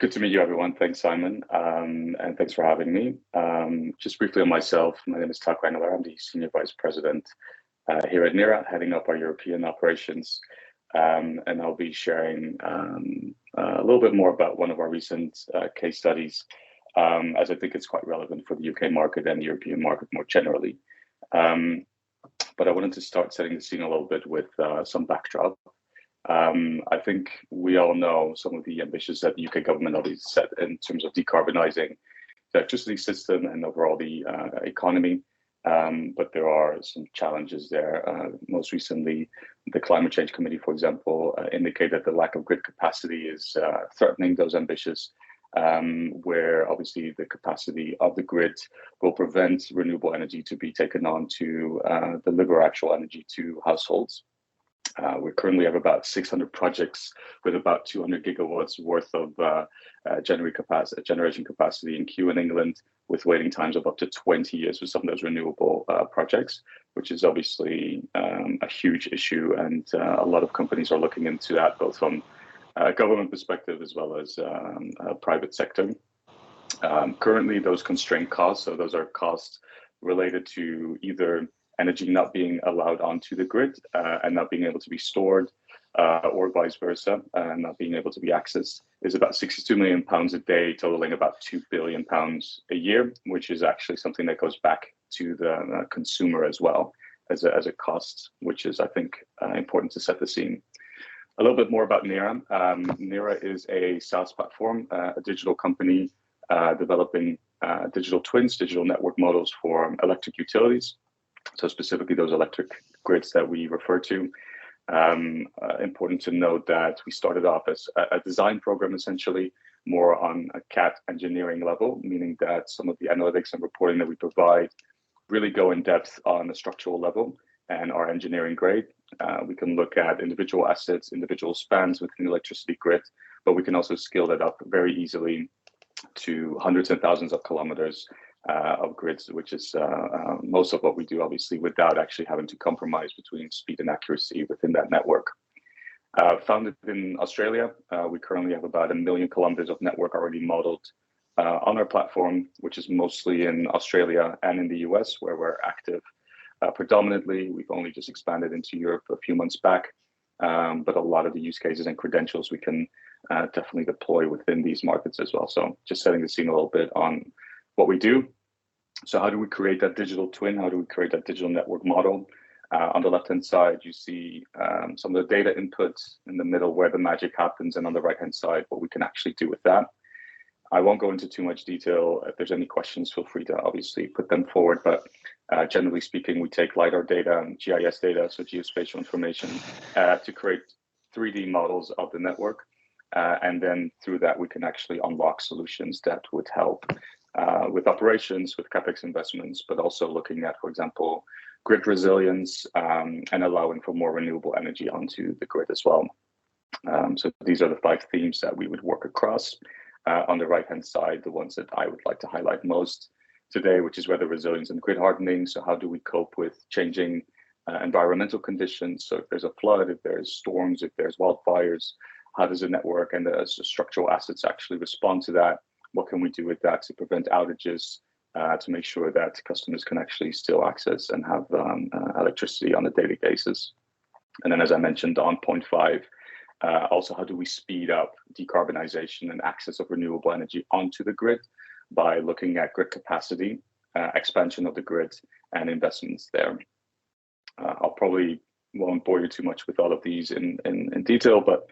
Good to meet you, everyone. Thanks, Simon, and thanks for having me. Just briefly on myself, my name is Engelaar. I'm the Senior Vice President here at Neara, heading up our European operations, and I'll be sharing a little bit more about one of our recent case studies, as I think it's quite relevant for the UK market and the European market more generally. But I wanted to start setting the scene a little bit with some backdrop. I think we all know some of the ambitions that the UK government already set in terms of decarbonising the electricity system and overall the economy. But there are some challenges there. Most recently, the Climate Change Committee, for example, indicated that the lack of grid capacity is threatening those ambitions, where obviously the capacity of the grid will prevent renewable energy to be taken on to deliver actual energy to households. We currently have about 600 projects with about 200 gigawatts worth of generation capacity in queue in England, with waiting times of up to 20 years for some of those renewable projects, which is obviously a huge issue. And a lot of companies are looking into that, both from a government perspective as well as a private sector. Currently, those constrained costs, so those are costs related to either energy not being allowed onto the grid and not being able to be stored, or vice versa, and not being able to be accessed, is about £62 million a day, totaling about £2 billion a year, which is actually something that goes back to the consumer as well as a cost, which is, I think, important to set the scene. A little bit more about Neara. Neara is a SaaS platform, a digital company developing digital twins, digital network models for electric utilities. So specifically those electric grids that we refer to. Important to note that we started off as a design program, essentially more on a CAD engineering level, meaning that some of the analytics and reporting that we provide really go in depth on a structural level and are engineering grade. We can look at individual assets, individual spans within the electricity grid, but we can also scale that up very easily to hundreds and thousands of kilometers of grids, which is most of what we do, obviously, without actually having to compromise between speed and accuracy within that network. Founded in Australia, we currently have about 1 million kilometers of network already modeled on our platform, which is mostly in Australia and in the US, where we're active predominantly. We've only just expanded into Europe a few months back, but a lot of the use cases and credentials we can definitely deploy within these markets as well. So just setting the scene a little bit on what we do. So how do we create that digital twin? How do we create that digital network model? On the left-hand side, you see some of the data inputs, in the middle where the magic happens, and on the right-hand side, what we can actually do with that. I won't go into too much detail. If there's any questions, feel free to obviously put them forward. But generally speaking, we take LiDAR data and GIS data, so geospatial information, to create 3D models of the network. And then through that, we can actually unlock solutions that would help with operations, with CapEx investments, but also looking at, for example, grid resilience and allowing for more renewable energy onto the grid as well. So these are the 5 themes that we would work across. On the right-hand side, the ones that I would like to highlight most today, which is weather resilience and grid hardening. So how do we cope with changing environmental conditions? So if there's a flood, if there's storms, if there's wildfires, how does the network and the structural assets actually respond to that? What can we do with that to prevent outages, to make sure that customers can actually still access and have electricity on a daily basis? And then, as I mentioned on point 5, also how do we speed up decarbonization and access of renewable energy onto the grid by looking at grid capacity, expansion of the grid, and investments there. I'll probably won't bore you too much with all of these in detail, but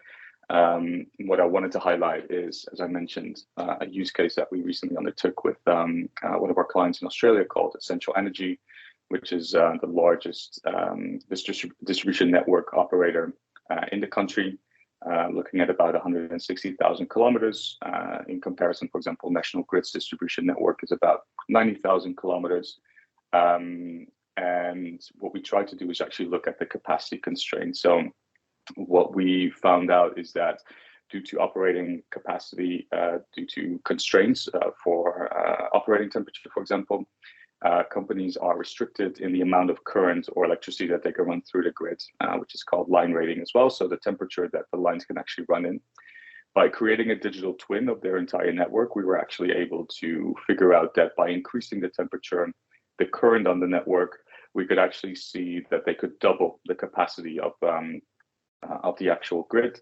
what I wanted to highlight is, as I mentioned, a use case that we recently undertook with one of our clients in Australia called Essential Energy, which is the largest distribution network operator in the country, looking at about 160,000 kilometers. In comparison, for example, National Grid's distribution network is about 90,000 kilometers. And what we try to do is actually look at the capacity constraints. So what we found out is that due to operating capacity, due to constraints for operating temperature, for example, companies are restricted in the amount of current or electricity that they can run through the grid, which is called line rating as well. So the temperature that the lines can actually run in. by creating a digital twin of their entire network, we were actually able to figure out that by increasing the temperature, the current on the network, we could actually see that they could double the capacity of the actual grid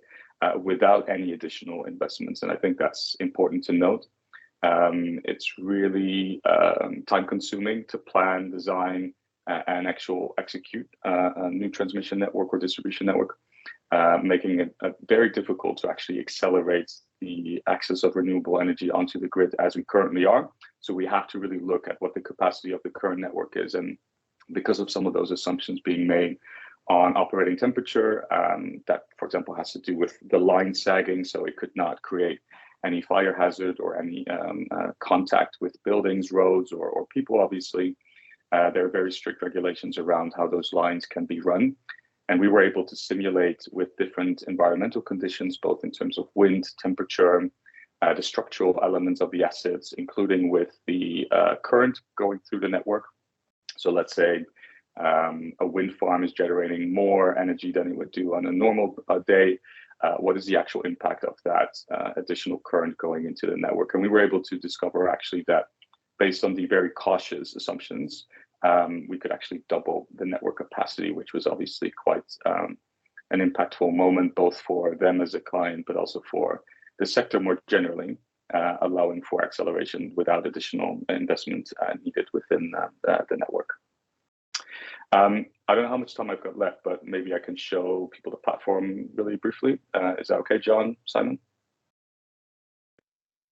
without any additional investments. And I think that's important to note. It's really time consuming to plan, design, and execute a new transmission network or distribution network, making it very difficult to actually accelerate the access of renewable energy onto the grid as we currently are. So we have to really look at what the capacity of the current network is. And because of some of those assumptions being made on operating temperature, that, for example, has to do with the line sagging, so it could not create any fire hazard or any contact with buildings, roads, or people, obviously. There are very strict regulations around how those lines can be run. And we were able to simulate with different environmental conditions, both in terms of wind, temperature, the structural elements of the assets, including with the current going through the network. So let's say a wind farm is generating more energy than it would do on a normal day. What is the actual impact of that additional current going into the network? And we were able to discover actually that based on the very cautious assumptions, we could actually double the network capacity, which was obviously quite an impactful moment, both for them as a client, but also for the sector more generally, allowing for acceleration without additional investment needed within the network. I don't know how much time I've got left, but maybe I can show people the platform really briefly. Is that okay, John, Simon?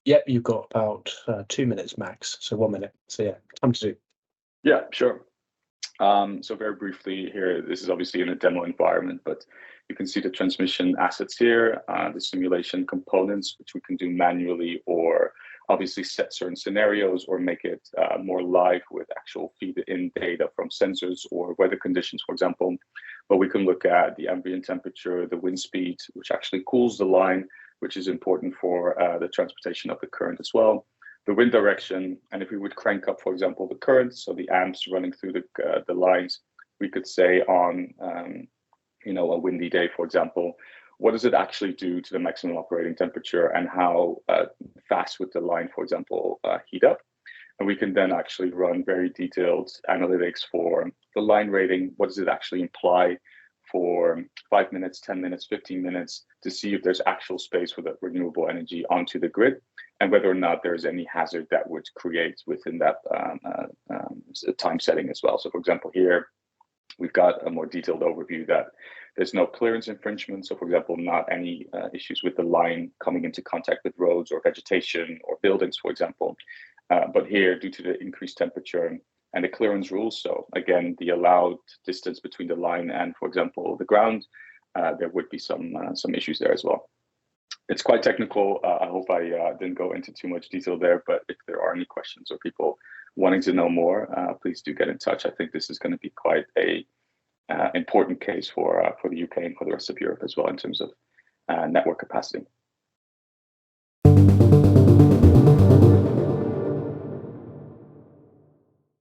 Yep, you've got about 2 minutes max, so 1 minute. So yeah, time to do. Yeah, sure. So very briefly here, this is obviously in a demo environment, but you can see the transmission assets here, the simulation components, which we can do manually or obviously set certain scenarios or make it more live with actual feed-in data from sensors or weather conditions, for example. But we can look at the ambient temperature, the wind speed, which actually cools the line, which is important for the transportation of the current as well. The wind direction, and if we would crank up, for example, the current, so the amps running through the lines, we could say on a windy day, for example, what does it actually do to the maximum operating temperature and how fast would the line, for example, heat up? And we can then actually run very detailed analytics for the line rating. What does it actually imply for 5 minutes, 10 minutes, 15 minutes to see if there's actual space for that renewable energy onto the grid and whether or not there's any hazard that would create within that time setting as well. So for example, here, we've got a more detailed overview that there's no clearance infringement. So for example, not any issues with the line coming into contact with roads or vegetation or buildings, for example. But here, due to the increased temperature and the clearance rules, so again, the allowed distance between the line and, for example, the ground, there would be some issues there as well. It's quite technical. I hope I didn't go into too much detail there, but if there are any questions or people wanting to know more, please do get in touch. I think this is going to be quite a important case for the UK and for the rest of Europe as well in terms of network capacity.